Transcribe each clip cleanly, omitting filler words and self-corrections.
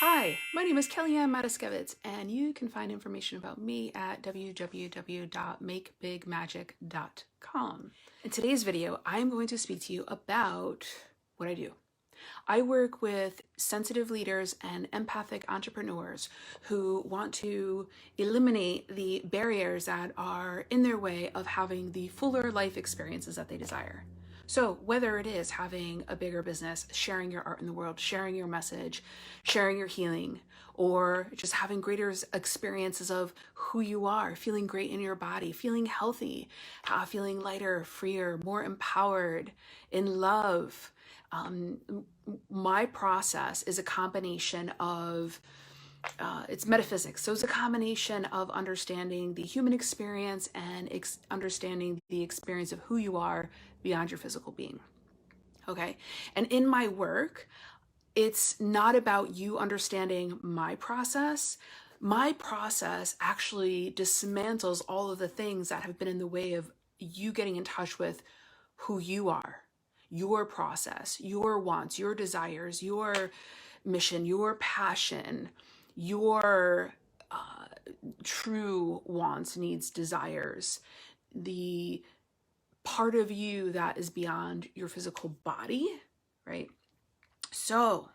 Hi, my name is Kellyanne Matuskiewicz, and you can find information about me at www.makebigmagic.com. In today's video, I'm going to speak to you about what I do. I work with sensitive leaders and empathic entrepreneurs who want to eliminate the barriers that are in their way of having the fuller life experiences that they desire. So whether it is having a bigger business, sharing your art in the world, sharing your message, sharing your healing, or just having greater experiences of who you are, feeling great in your body, feeling healthy, feeling lighter, freer, more empowered, in love. My process is a combination of it's metaphysics. So it's a combination of understanding the human experience and understanding the experience of who you are beyond your physical being. Okay. And in my work, it's not about you understanding my process. My process actually dismantles all of the things that have been in the way of you getting in touch with who you are, your process, your wants, your desires, your mission, your passion, your true wants, needs, desires, the part of you that is beyond your physical body, right? So,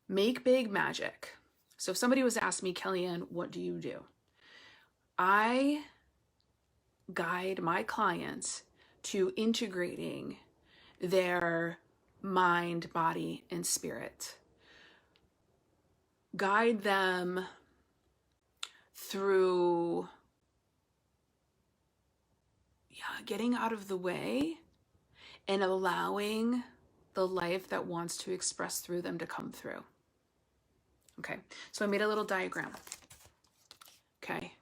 make big magic. So if somebody was to ask me, Kellyanne, what do you do? I guide my clients to integrating their mind, body, and spirit. Guide them through getting out of the way and allowing the life that wants to express through them to come through. Okay, so I made a little diagram. Okay,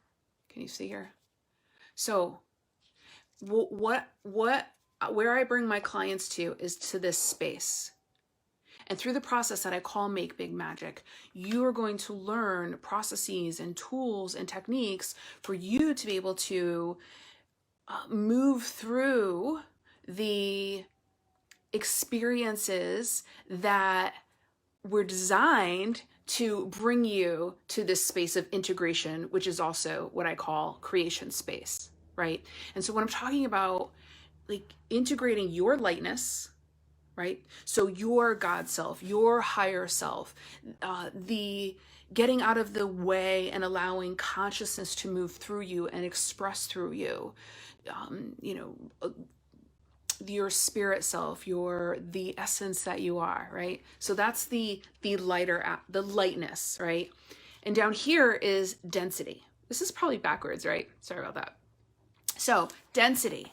can you see here? So where I bring my clients to is to this space. And through the process that I call Make Big Magic, you are going to learn processes and tools and techniques for you to be able to move through the experiences that were designed to bring you to this space of integration, which is also what I call creation space, right? And so when I'm talking about like integrating your lightness, right? So your God self, your higher self, the getting out of the way and allowing consciousness to move through you and express through you, your spirit self, the essence that you are, right? So that's the lightness, right? And down here is density. This is probably backwards, right? Sorry about that. So density.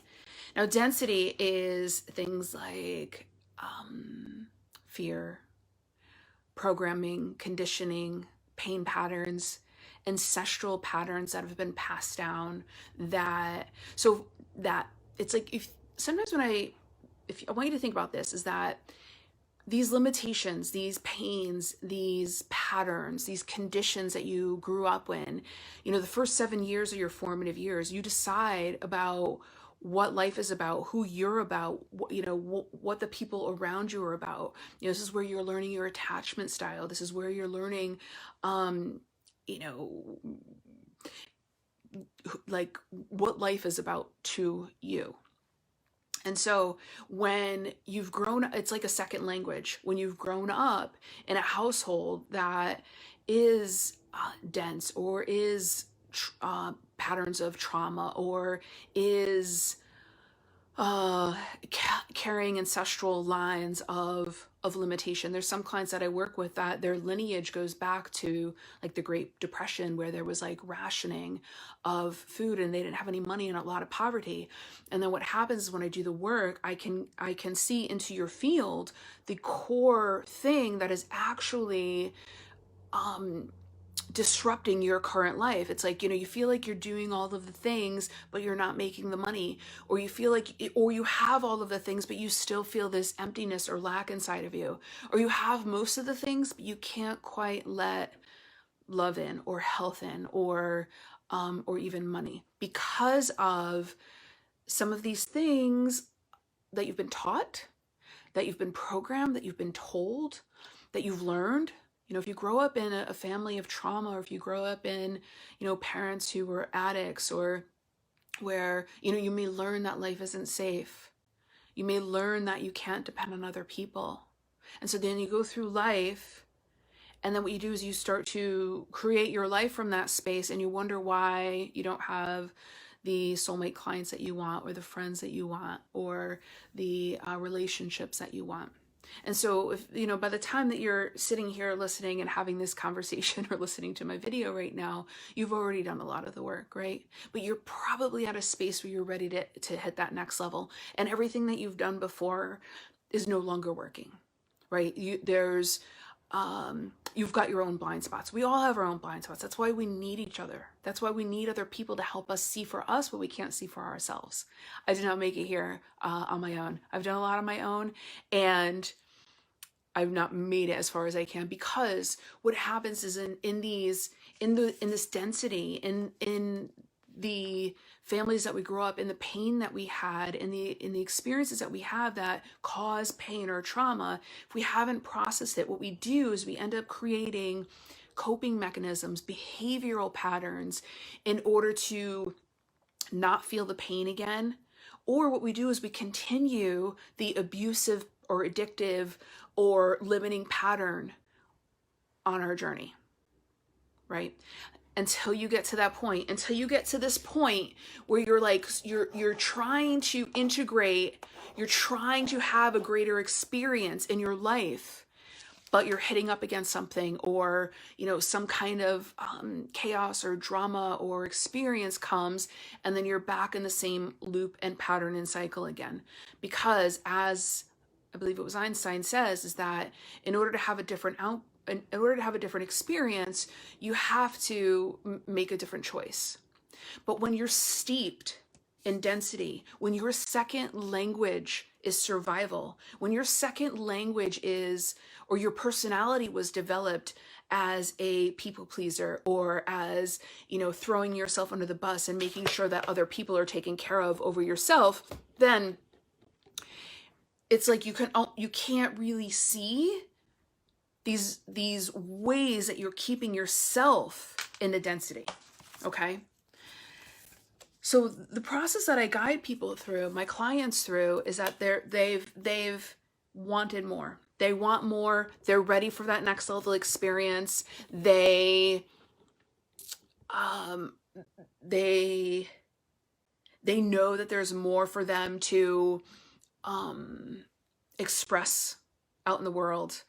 Now density is things like fear, programming, conditioning, pain patterns, ancestral patterns that have been passed down, that it's like if I want you to think about this, is that these limitations, these pains, these patterns, these conditions that you grew up in, the first 7 years of your formative years, you decide about what life is about, who you're about, what the people around you are about. This is where you're learning your attachment style. This is where you're learning, like what life is about to you. And so when you've grown, it's like a second language. When you've grown up in a household that is dense, or is patterns of trauma, or is carrying ancestral lines of limitation. There's some clients that I work with that their lineage goes back to like the Great Depression, where there was like rationing of food and they didn't have any money and a lot of poverty. And then what happens is when I do the work, I can see into your field the core thing that is actually disrupting your current life. It's like, you feel like you're doing all of the things, but you're not making the money, or you feel like, or you have all of the things, but you still feel this emptiness or lack inside of you, or you have most of the things, but you can't quite let love in, or health in, or even money, because of some of these things that you've been taught, that you've been programmed, that you've been told, that you've learned. You know, if you grow up in a family of trauma, or if you grow up in, you know, parents who were addicts, or where, you know, you may learn that life isn't safe. You may learn that you can't depend on other people. And so then you go through life, and then what you do is you start to create your life from that space, and you wonder why you don't have the soulmate clients that you want, or the friends that you want, or the relationships that you want. And so, if, you know, by the time that you're sitting here listening and having this conversation, or listening to my video right now, you've already done a lot of the work, right? But you're probably at a space where you're ready to hit that next level, and everything that you've done before is no longer working, right? You've got your own blind spots. We all have our own blind spots. That's why we need each other. That's why we need other people to help us see for us what we can't see for ourselves. I did not make it here on my own. I've done a lot on my own, and I've not made it as far as I can, because what happens is in this density, in the families that we grow up in, the pain that we had, in the experiences that we have that cause pain or trauma, if we haven't processed it, what we do is we end up creating coping mechanisms, behavioral patterns, in order to not feel the pain again. Or what we do is we continue the abusive or addictive or limiting pattern on our journey, right? Until you get to that point, until you get to this point where you're like, you're trying to integrate, you're trying to have a greater experience in your life, but you're hitting up against something, or, you know, some kind of chaos or drama or experience comes, and then you're back in the same loop and pattern and cycle again. Because, as I believe it was Einstein says, is that in order to have a different experience, you have to make a different choice. But when you're steeped in density, when your second language is survival, when your second language is, or your personality was developed as a people pleaser, or as, you know, throwing yourself under the bus and making sure that other people are taken care of over yourself, then it's like you can't really see these ways that you're keeping yourself in the density. Okay. So the process that I guide people through, my clients through, is that they've wanted more. They want more. They're ready for that next level experience. They know that there's more for them to express out in the world.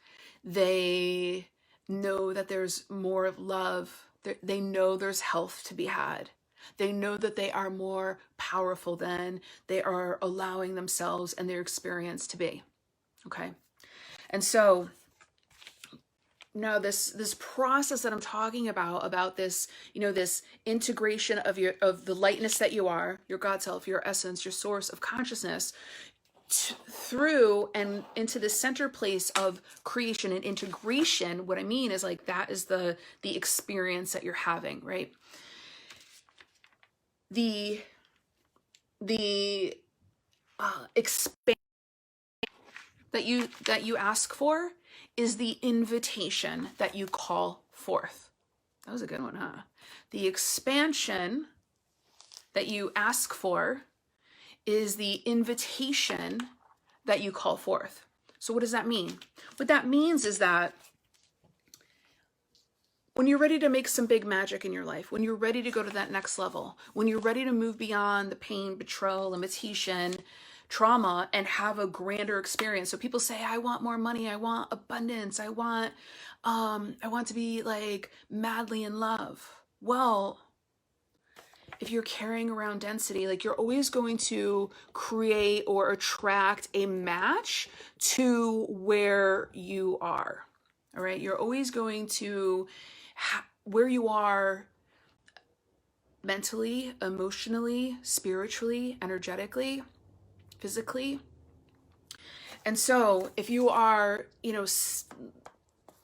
They know that there's more of love. They know there's health to be had. They know that they are more powerful than they are allowing themselves and their experience to be. Okay. And so now this process that I'm talking about this, you know, this integration of the lightness that you are, your God self, your essence, your source of consciousness, through and into the center place of creation and integration. What I mean is, like, that is the experience that you're having, right? The expansion that you ask for is the invitation that you call forth. That was a good one, huh? The expansion that you ask for is the invitation that you call forth. So what does that mean? What that means is that when you're ready to make some big magic in your life, when you're ready to go to that next level, when you're ready to move beyond the pain, betrayal, limitation, trauma, and have a grander experience. So people say, I want more money, I want abundance, I want to be like madly in love. Well, if you're carrying around density, like, you're always going to create or attract a match to where you are. All right. You're always going to where you are mentally, emotionally, spiritually, energetically, physically. And so if you are, you know,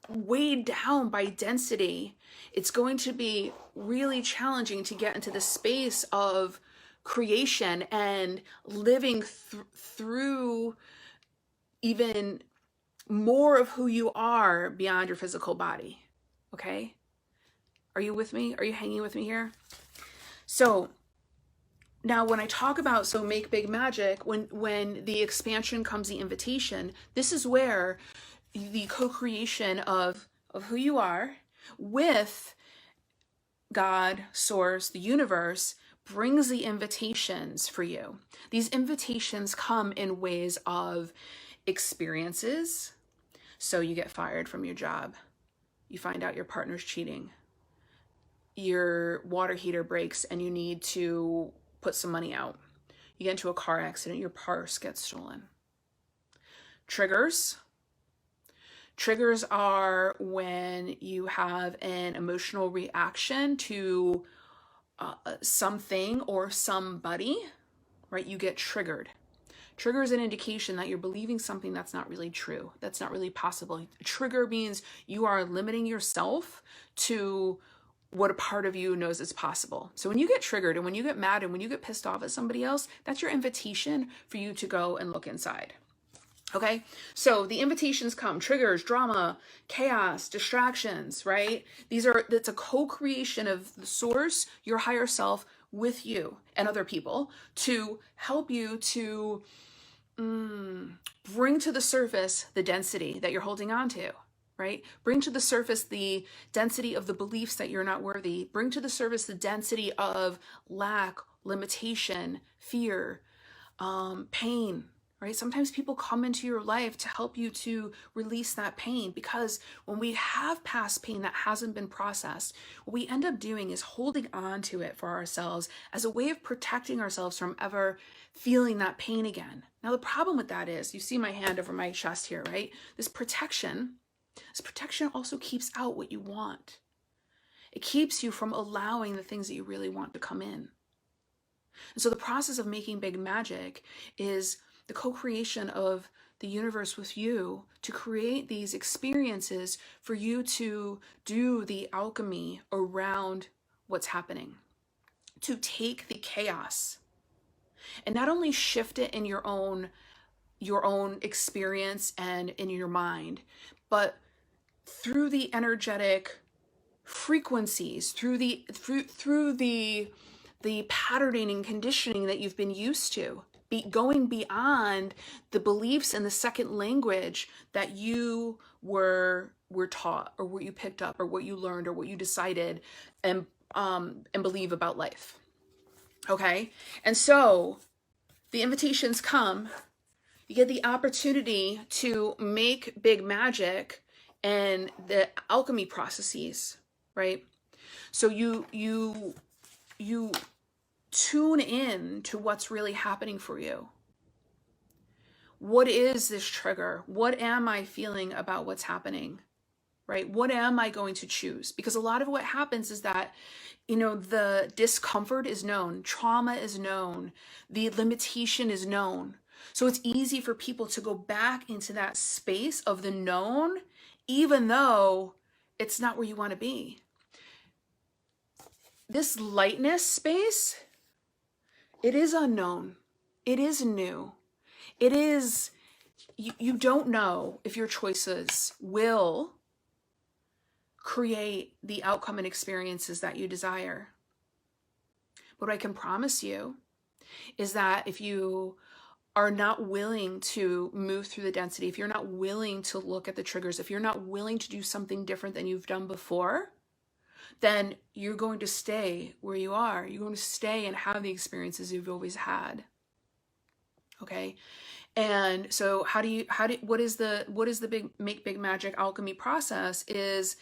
weighed down by density, it's going to be really challenging to get into the space of creation and living through even more of who you are beyond your physical body. Okay? Are you with me? Are you hanging with me here? So now when I talk about, so make big magic, when the expansion comes the invitation, this is where the co-creation of who you are with God, source, the universe, brings the invitations for you. These invitations come in ways of experiences. So you get fired from your job. You find out your partner's cheating. Your water heater breaks and you need to put some money out. You get into a car accident, your purse gets stolen. Triggers. Triggers are when you have an emotional reaction to something or somebody, right? You get triggered. Trigger is an indication that you're believing something that's not really true, that's not really possible. Trigger means you are limiting yourself to what a part of you knows is possible. So when you get triggered and when you get mad and when you get pissed off at somebody else, that's your invitation for you to go and look inside. Okay, so the invitations come, triggers, drama, chaos, distractions, right? That's a co-creation of the source, your higher self, with you and other people to help you to bring to the surface the density that you're holding on to, right? Bring to the surface the density of the beliefs that you're not worthy. Bring to the surface the density of lack, limitation, fear, pain, right? Sometimes people come into your life to help you to release that pain, because when we have past pain that hasn't been processed, what we end up doing is holding on to it for ourselves as a way of protecting ourselves from ever feeling that pain again. Now, the problem with that is, you see my hand over my chest here, right? This protection also keeps out what you want. It keeps you from allowing the things that you really want to come in. And so the process of making big magic is the co-creation of the universe with you to create these experiences for you to do the alchemy around what's happening, to take the chaos and not only shift it in your own experience and in your mind, but through the energetic frequencies, through the patterning and conditioning that you've been used to, going beyond the beliefs and the second language that you were taught, or what you picked up, or what you learned, or what you decided and believe about life. Okay? And so the invitations come, you get the opportunity to make big magic and the alchemy processes, right? So you tune in to what's really happening for you. What is this trigger? What am I feeling about what's happening? Right? What am I going to choose? Because a lot of what happens is that, the discomfort is known, trauma is known, the limitation is known. So it's easy for people to go back into that space of the known, even though it's not where you want to be. This lightness space, it is unknown. It is new. It is, you don't know if your choices will create the outcome and experiences that you desire. But what I can promise you is that if you are not willing to move through the density, if you're not willing to look at the triggers, if you're not willing to do something different than you've done before, then you're going to stay where you are. You're going to stay and have the experiences you've always had. Okay? And so what is the big Make Big Magic alchemy process is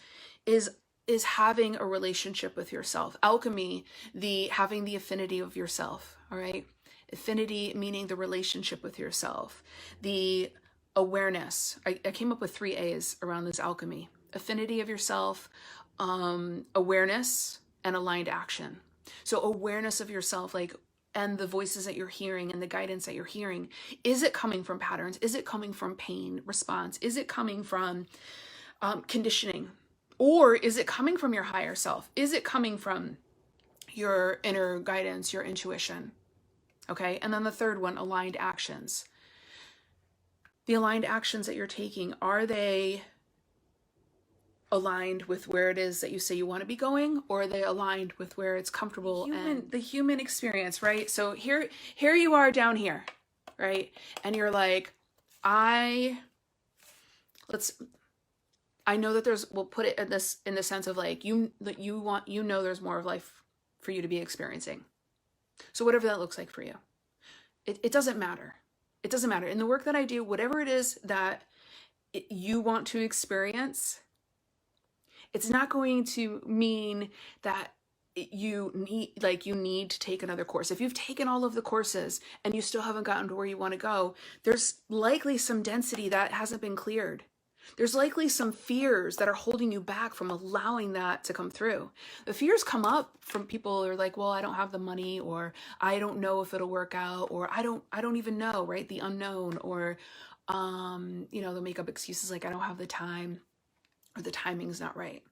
having a relationship with yourself. Alchemy, having the affinity of yourself, all right? Affinity meaning the relationship with yourself. The awareness. I came up with 3 A's around this alchemy. Affinity of yourself, awareness, and aligned action. So awareness of yourself, and the voices that you're hearing and the guidance that you're hearing. Is it coming from patterns? Is it coming from pain response? Is it coming from conditioning? Or is it coming from your higher self? Is it coming from your inner guidance, your intuition? Okay, and then the third one, aligned actions. The aligned actions that you're taking, are they aligned with where it is that you say you want to be going, or are they aligned with where it's comfortable? And the human experience, right? So here you are down here, right? And you're like, I know that we'll put it in the sense of like, there's more of life for you to be experiencing. So whatever that looks like for you, it doesn't matter. It doesn't matter. In the work that I do, whatever it is that you want to experience, it's not going to mean that you need to take another course. If you've taken all of the courses and you still haven't gotten to where you want to go, there's likely some density that hasn't been cleared. There's likely some fears that are holding you back from allowing that to come through. The fears come up from people who are like, well, I don't have the money, or I don't know if it'll work out, or I don't even know, right? The unknown, or, they'll make up excuses like, I don't have the time, or the timing's not right.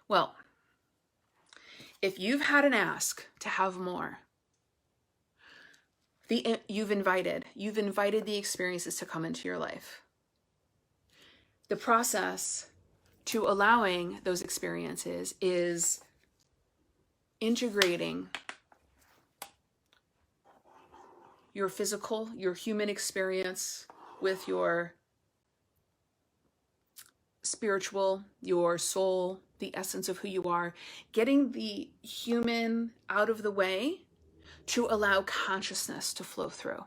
Well, if you've had an ask to have more, you've invited the experiences to come into your life. The process to allowing those experiences is integrating your physical, your human experience with your spiritual, your soul, the essence of who you are, getting the human out of the way to allow consciousness to flow through.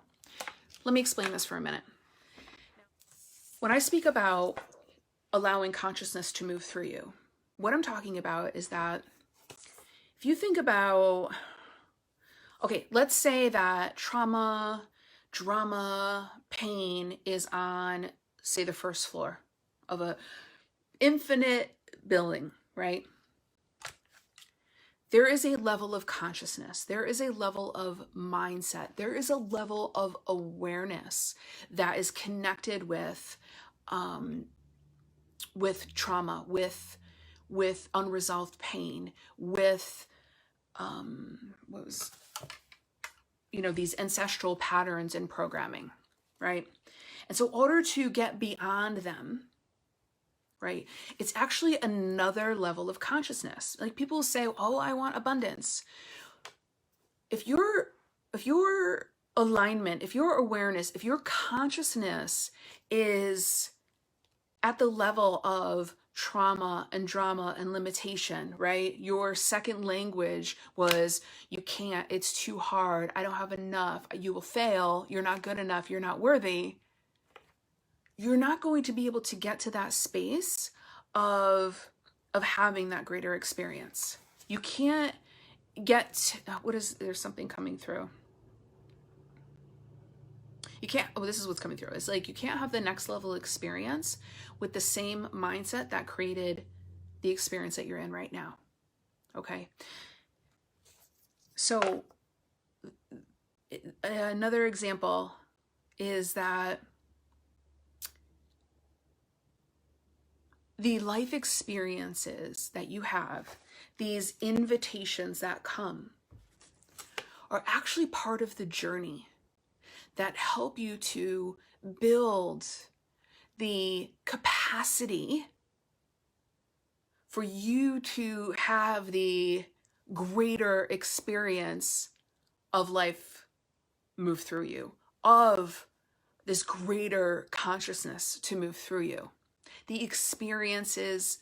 Let me explain this for a minute. When I speak about allowing consciousness to move through you, what I'm talking about is that if you think about, okay, let's say that trauma, drama, pain is on, say, the first floor of a infinite building, right? There is a level of consciousness. There is a level of mindset. There is a level of awareness that is connected with trauma, with unresolved pain, with these ancestral patterns in programming, right? And so in order to get beyond them, right, it's actually another level of consciousness. Like people say, oh, I want abundance. If your alignment, if your awareness, if your consciousness is at the level of trauma and drama and limitation, right? Your second language was, you can't, it's too hard, I don't have enough, you will fail, you're not good enough, you're not worthy. You're not going to be able to get to that space of having that greater experience. You can't get, there's something coming through. You can't, this is what's coming through. It's like, you can't have the next level experience with the same mindset that created the experience that you're in right now. Okay. So another example is that the life experiences that you have, these invitations that come, are actually part of the journey that help you to build the capacity for you to have the greater experience of life move through you, of this greater consciousness to move through you. The experiences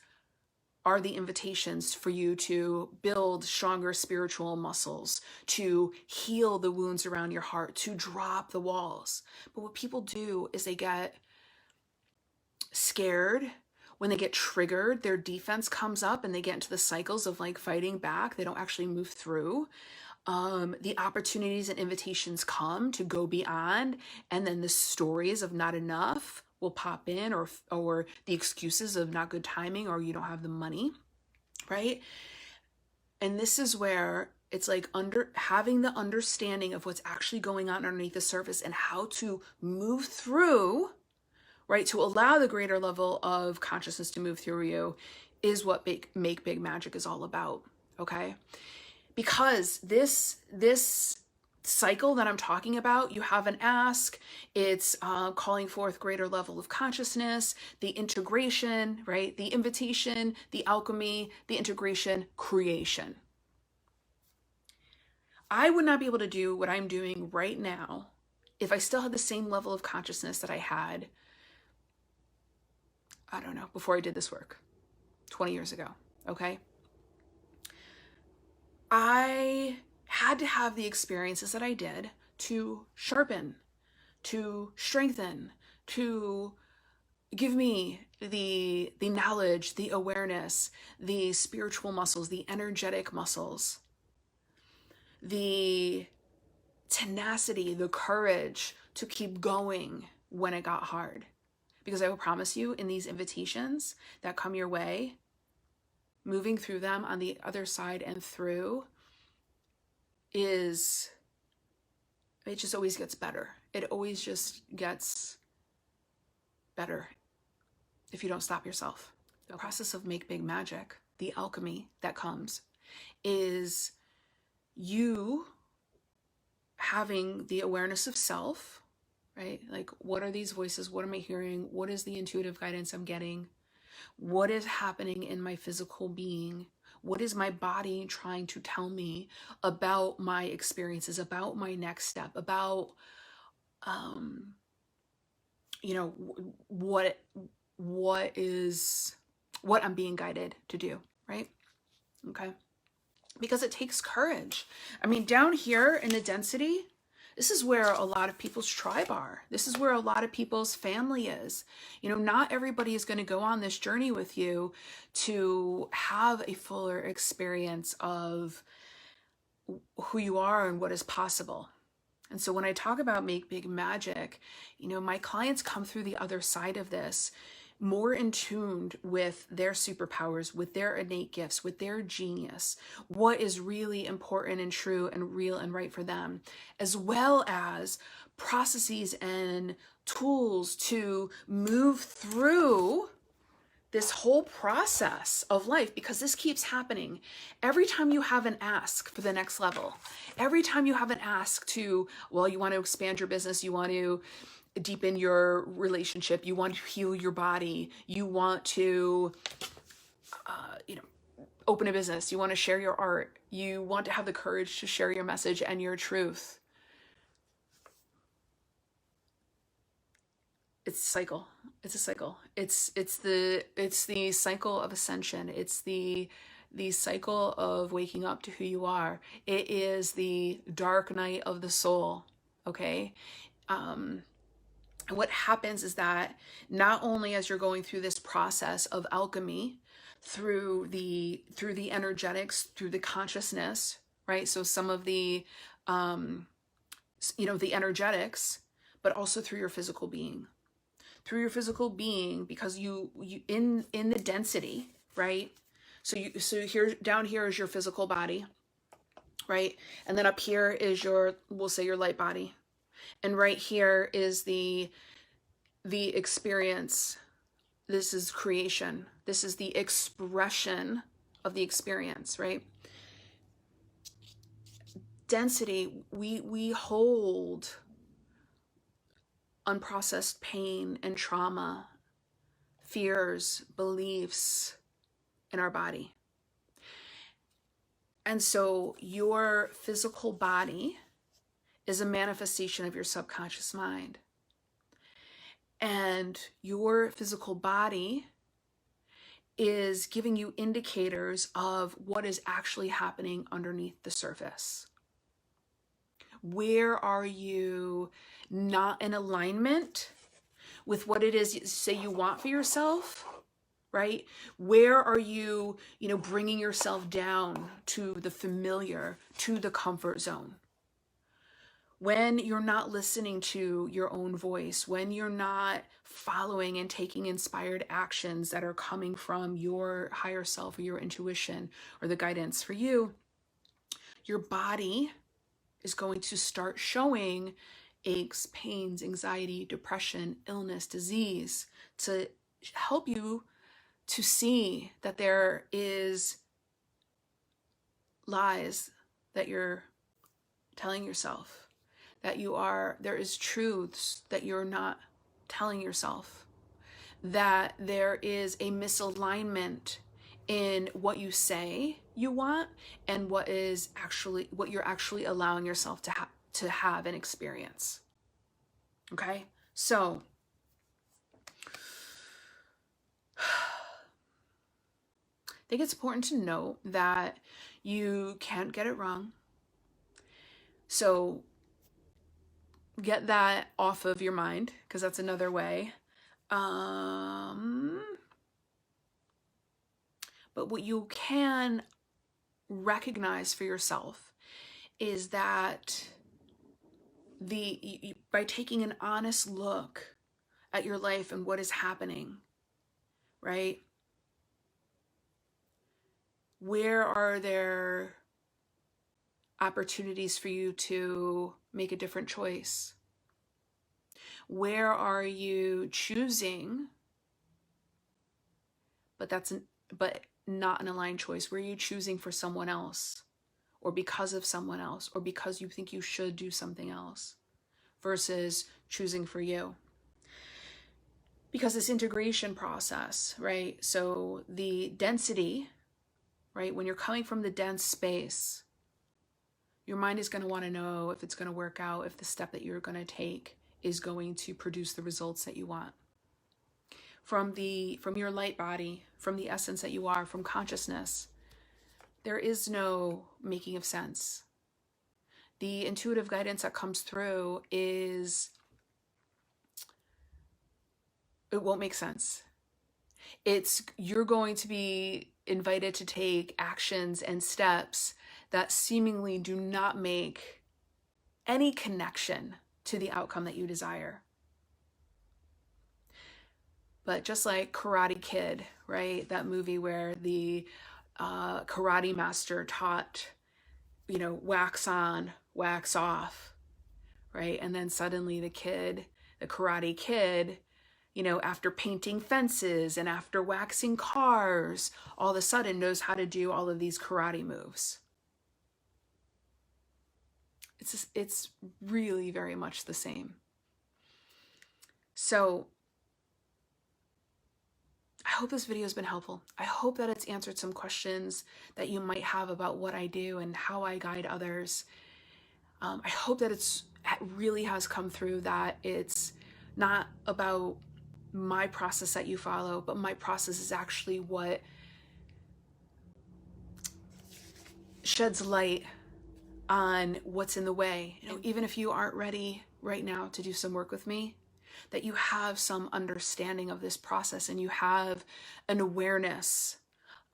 are the invitations for you to build stronger spiritual muscles, to heal the wounds around your heart, to drop the walls. But what people do is they get scared. When they get triggered, their defense comes up and they get into the cycles of like fighting back. They don't actually move through. The opportunities and invitations come to go beyond, and then the stories of not enough will pop in, or the excuses of not good timing, or you don't have the money, right? And this is where it's like having the understanding of what's actually going on underneath the surface and how to move through, right? To allow the greater level of consciousness to move through you is what Make Big Magic is all about, okay? Because this cycle that I'm talking about. You have an ask, it's calling forth greater level of consciousness, the integration, right? The invitation, the alchemy, the integration, creation. I would not be able to do what I'm doing right now if I still had the same level of consciousness that I had, I don't know, before I did this work 20 years ago, okay? I had to have the experiences that I did to sharpen, to strengthen, to give me the knowledge, the awareness, the spiritual muscles, the energetic muscles, the tenacity, the courage to keep going when it got hard. Because I will promise you, in these invitations that come your way, moving through them on the other side and through it just always gets better. It always just gets better if you don't stop yourself. The process of Make Big Magic, the alchemy that comes, is you having the awareness of self, right? Like, what are these voices? What am I hearing? What is the intuitive guidance I'm getting? What is happening in my physical being? What is my body trying to tell me about my experiences, about my next step, about, what I'm being guided to do, right? Okay. Because it takes courage. I mean, down here in the density, this is where a lot of people's tribe are. This is where a lot of people's family is. Not everybody is going to go on this journey with you to have a fuller experience of who you are and what is possible. And so when I talk about Make Big Magic, my clients come through the other side of this more in tuned with their superpowers, with their innate gifts, with their genius, what is really important and true and real and right for them, as well as processes and tools to move through this whole process of life, because this keeps happening. Every time you have an ask for the next level, every time you have an ask to, you want to expand your business, you want to deepen your relationship, you want to heal your body, you want to open a business, you want to share your art, you want to have the courage to share your message and your truth. It's a cycle. It's a cycle. It's the cycle of ascension. It's the cycle of waking up to who you are. It is the dark night of the soul. Okay. What happens is that not only as you're going through this process of alchemy, through the energetics, through the consciousness, right? So some of the the energetics, but also through your physical being. Through your physical being, because you in the density, right? So here, down here is your physical body, right? And then up here is we'll say your light body. And right here is the experience. This is creation. This is the expression of the experience, right? Density, we hold unprocessed pain and trauma, fears, beliefs in our body. And so your physical body is a manifestation of your subconscious mind. And your physical body is giving you indicators of what is actually happening underneath the surface. Where are you not in alignment with what it is you say you want for yourself, right? Where are you, bringing yourself down to the familiar, to the comfort zone? When you're not listening to your own voice, when you're not following and taking inspired actions that are coming from your higher self or your intuition or the guidance for you, your body is going to start showing aches, pains, anxiety, depression, illness, disease, to help you to see that there is lies that you're telling yourself, that there is truths that you're not telling yourself, that there is a misalignment in what you say you want and what you're actually allowing yourself to have and experience. Okay? So I think it's important to note that you can't get it wrong. So get that off of your mind, because that's another way. But what you can recognize for yourself is that by taking an honest look at your life and what is happening, right? Where are there opportunities for you to make a different choice? Where are you choosing, but not an aligned choice? Where are you choosing for someone else, or because of someone else, or because you think you should do something else, versus choosing for you? Because this integration process, right? So the density, right? When you're coming from the dense space, your mind is going to want to know if it's going to work out, if the step that you're going to take is going to produce the results that you want. From your light body, from the essence that you are, from consciousness, there is no making of sense. The intuitive guidance that comes through it won't make sense. You're going to be invited to take actions and steps that seemingly do not make any connection to the outcome that you desire. But just like Karate Kid, right? That movie where the karate master taught, wax on, wax off, right? And then suddenly the karate kid, after painting fences and after waxing cars, all of a sudden knows how to do all of these karate moves. It's really very much the same. So I hope this video has been helpful. I hope that it's answered some questions that you might have about what I do and how I guide others. I hope that it really has come through that it's not about my process that you follow, but my process is actually what sheds light on what's in the way. Even if you aren't ready right now to do some work with me, that you have some understanding of this process and you have an awareness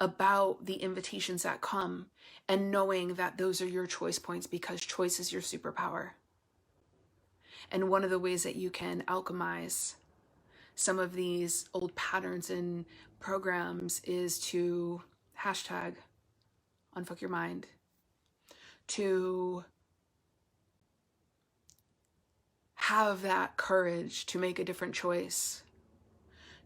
about the invitations that come, and knowing that those are your choice points, because choice is your superpower. And one of the ways that you can alchemize some of these old patterns and programs is to #unfuck your mind, to have that courage to make a different choice,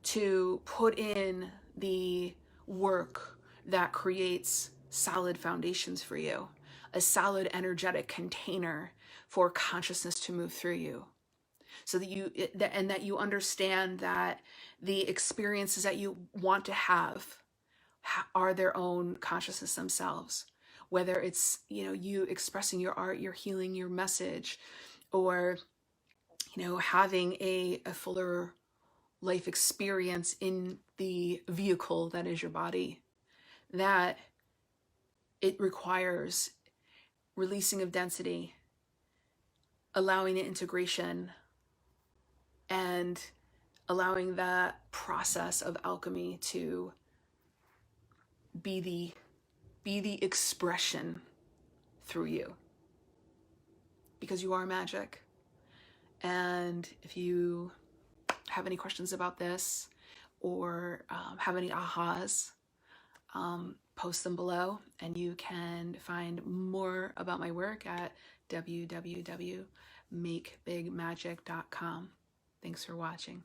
to put in the work that creates solid foundations for you, a solid energetic container for consciousness to move through you, so that you understand that the experiences that you want to have are their own consciousness themselves. Whether it's, you expressing your art, your healing, your message, or, having a fuller life experience in the vehicle that is your body, that it requires releasing of density, allowing the integration, and allowing that process of alchemy to be the expression through you, because you are magic. And if you have any questions about this, or have any ahas, post them below, and you can find more about my work at www.makebigmagic.com. Thanks for watching.